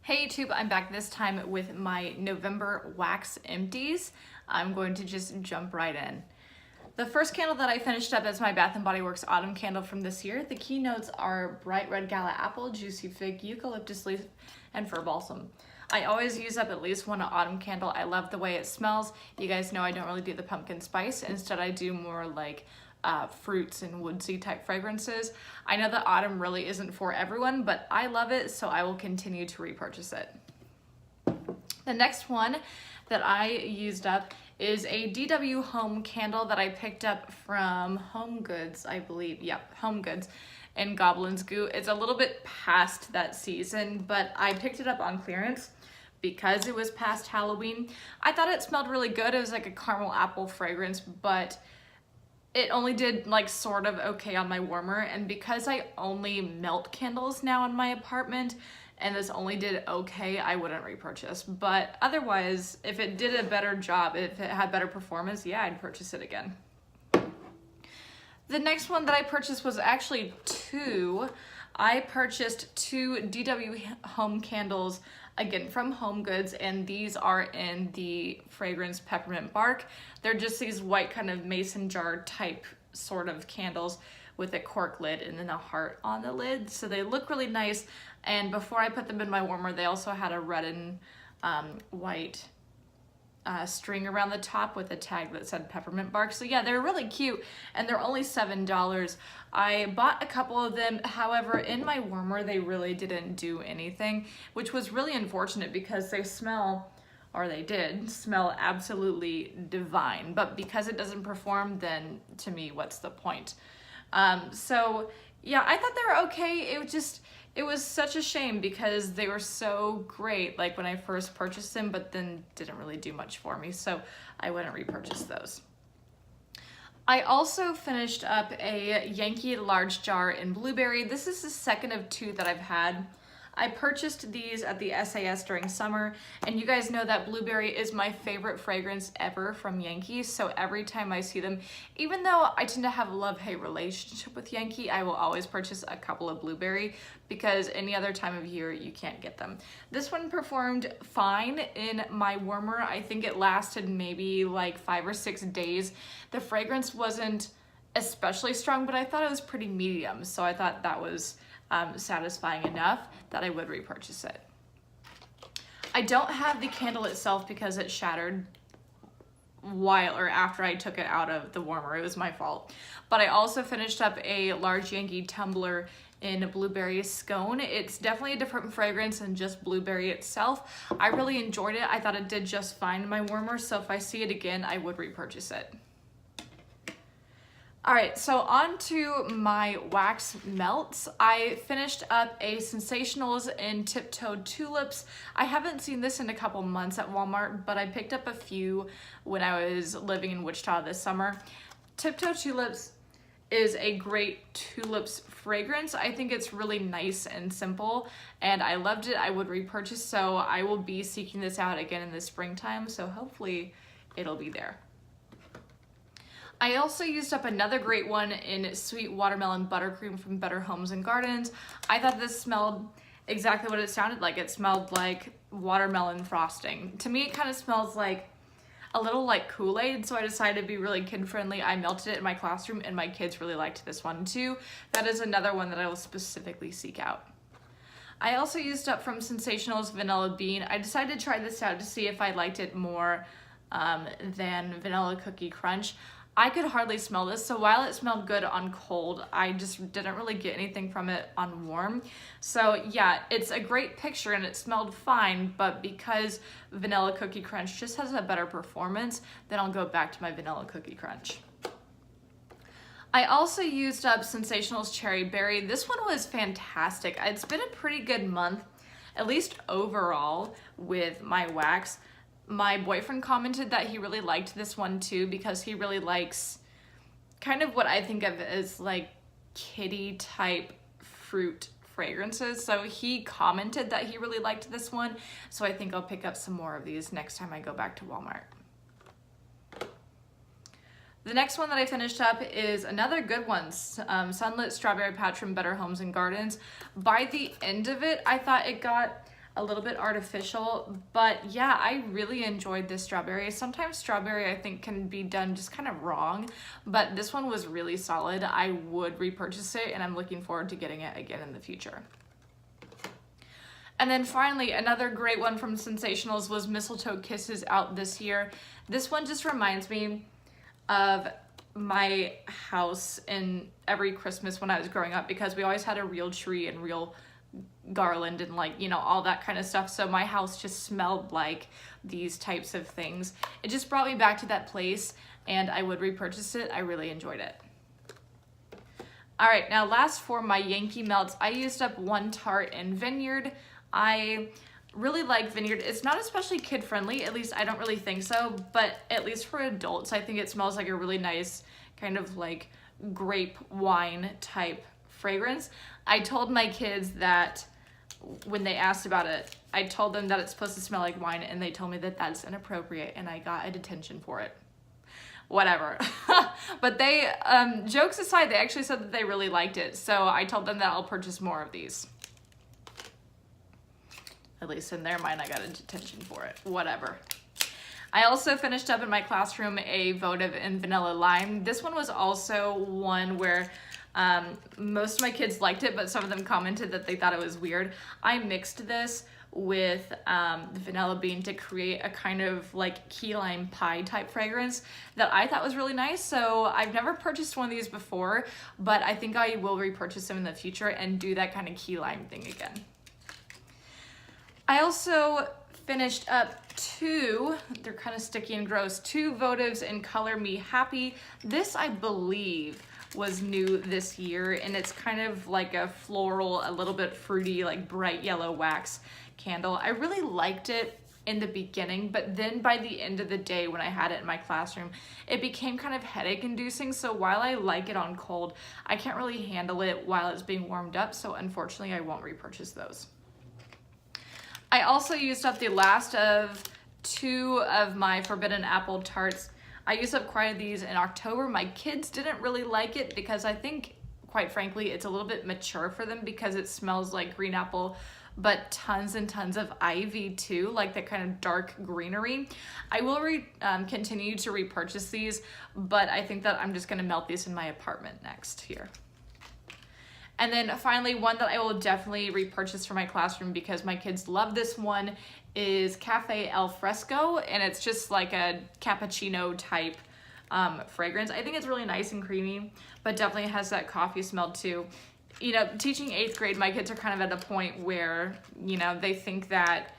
Hey YouTube, I'm back this time with my November wax empties. I'm going to just jump right in. The first candle that I finished up is my Bath & Body Works autumn candle from this year. The keynotes are bright red gala apple, juicy fig, eucalyptus leaf, and fir balsam. I always use up at least one autumn candle. I love the way it smells. You guys know I don't really do the pumpkin spice. Instead, I do more like fruits and woodsy type fragrances. I know that autumn really isn't for everyone, but I love it, so I will continue to repurchase it. The next one that I used up is a DW Home candle that I picked up from Home Goods, I believe. Yep, Home Goods in Goblin's Goo. It's a little bit past that season, but I picked it up on clearance because it was past Halloween. I thought it smelled really good. It was like a caramel apple fragrance, but it only did like sort of okay on my warmer, and because I only melt candles now in my apartment and this only did okay, I wouldn't repurchase. But otherwise, if it did a better job, if it had better performance, yeah, I'd purchase it again. The next one that I purchased was actually two. I purchased two DW Home candles, again from Home Goods, and these are in the fragrance Peppermint Bark. They're just these white kind of mason jar type sort of candles with a cork lid and then a heart on the lid. So they look really nice, and before I put them in my warmer, they also had a red and white string around the top with a tag that said Peppermint Bark. So yeah, they're really cute, and they're only $7. I bought a couple of them. However, in my warmer, they really didn't do anything, which was really unfortunate because they smell, or they did smell, absolutely divine. But because it doesn't perform, then to me, what's the point? So yeah, I thought they were okay. It was such a shame because they were so great like when I first purchased them, but then didn't really do much for me, so I wouldn't repurchase those. I also finished up a Yankee large jar in blueberry. This is the second of two that I've had. I purchased these at the SAS during summer, and you guys know that blueberry is my favorite fragrance ever from Yankee, so every time I see them, even though I tend to have a love-hate relationship with Yankee, I will always purchase a couple of blueberry because any other time of year you can't get them. This one performed fine in my warmer. I think it lasted maybe like 5 or 6 days. The fragrance wasn't especially strong, but I thought it was pretty medium, so I thought that was satisfying enough that I would repurchase it. I don't have the candle itself because it shattered while or after I took it out of the warmer. It was my fault. But I also finished up a large Yankee tumbler in blueberry scone. It's definitely a different fragrance than just blueberry itself. I really enjoyed it. I thought it did just fine in my warmer, so if I see it again, I would repurchase it. All right, so on to my wax melts. I finished up a Sensationals in Tiptoed Tulips. I haven't seen this in a couple months at Walmart, but I picked up a few when I was living in Wichita this summer. Tiptoed Tulips is a great tulips fragrance. I think it's really nice and simple, and I loved it. I would repurchase, so I will be seeking this out again in the springtime, so hopefully it'll be there. I also used up another great one in Sweet Watermelon Buttercream from Better Homes and Gardens. I thought this smelled exactly what it sounded like. It smelled like watermelon frosting. To me, it kind of smells like a little like Kool-Aid, so I decided to be really kid-friendly. I melted it in my classroom, and my kids really liked this one too. That is another one that I will specifically seek out. I also used up from Sensationals Vanilla Bean. I decided to try this out to see if I liked it more than Vanilla Cookie Crunch. I could hardly smell this, so while it smelled good on cold, I just didn't really get anything from it on warm. So yeah, it's a great picture and it smelled fine, but because Vanilla Cookie Crunch just has a better performance, then I'll go back to my Vanilla Cookie Crunch. I also used up Sensationals Cherry Berry. This one was fantastic. It's been a pretty good month, at least overall, with my wax. My boyfriend commented that he really liked this one too because he really likes kind of what I think of as like kitty type fruit fragrances. So he commented that he really liked this one. So I think I'll pick up some more of these next time I go back to Walmart. The next one that I finished up is another good one, Sunlit Strawberry Patch from Better Homes and Gardens. By the end of it, I thought it got a little bit artificial, but yeah, I really enjoyed this strawberry. Sometimes strawberry I think can be done just kind of wrong, but this one was really solid. I would repurchase it, and I'm looking forward to getting it again in the future. And then finally, another great one from Sensationals was Mistletoe Kisses out this year. This one just reminds me of my house in every Christmas when I was growing up, because we always had a real tree and real garland and like, you know, all that kind of stuff. So my house just smelled like these types of things. It just brought me back to that place, and I would repurchase it. I really enjoyed it. All right, now last for my Yankee melts, I used up one tart in Vineyard. I really like Vineyard. It's not especially kid friendly, at least I don't really think so, but at least for adults, I think it smells like a really nice kind of like grape wine type fragrance. I told my kids that when they asked about it, I told them that it's supposed to smell like wine, and they told me that that's inappropriate, and I got a detention for it. Whatever. But they, jokes aside, they actually said that they really liked it, so I told them that I'll purchase more of these. At least in their mind, I got a detention for it. Whatever. I also finished up in my classroom a votive in Vanilla Lime. This one was also one where most of my kids liked it, but some of them commented that they thought it was weird. I mixed this with vanilla bean to create a kind of like key lime pie type fragrance that I thought was really nice. So I've never purchased one of these before, but I think I will repurchase them in the future and do that kind of key lime thing again. I also finished up they're kind of sticky and gross, two votives in Color Me Happy. This, I believe, was new this year, and it's kind of like a floral, a little bit fruity, like bright yellow wax candle. I really liked it in the beginning, but then by the end of the day when I had it in my classroom, it became kind of headache inducing. So while I like it on cold, I can't really handle it while it's being warmed up. So unfortunately, I won't repurchase those. I also used up the last of two of my Forbidden Apple tarts. I used up quite a these in October. My kids didn't really like it because I think, quite frankly, it's a little bit mature for them because it smells like green apple, but tons and tons of ivy too, like that kind of dark greenery. I will continue to repurchase these, but I think that I'm just gonna melt these in my apartment next here. And then finally, one that I will definitely repurchase for my classroom because my kids love this one is Cafe Al Fresco, and it's just like a cappuccino type fragrance. I think it's really nice and creamy, but definitely has that coffee smell too. You know, teaching 8th grade, my kids are kind of at a point where, you know, they think that,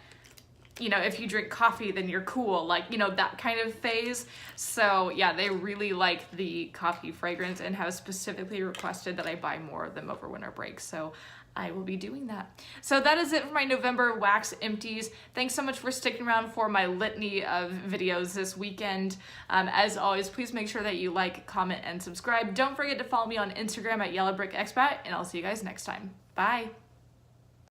you know, if you drink coffee, then you're cool, like, you know, that kind of phase. So yeah, they really like the coffee fragrance and have specifically requested that I buy more of them over winter break. So I will be doing that. So that is it for my November wax empties. Thanks so much for sticking around for my litany of videos this weekend. As always, please make sure that you like, comment, and subscribe. Don't forget to follow me on Instagram at YellowBrickExpat, and I'll see you guys next time. Bye.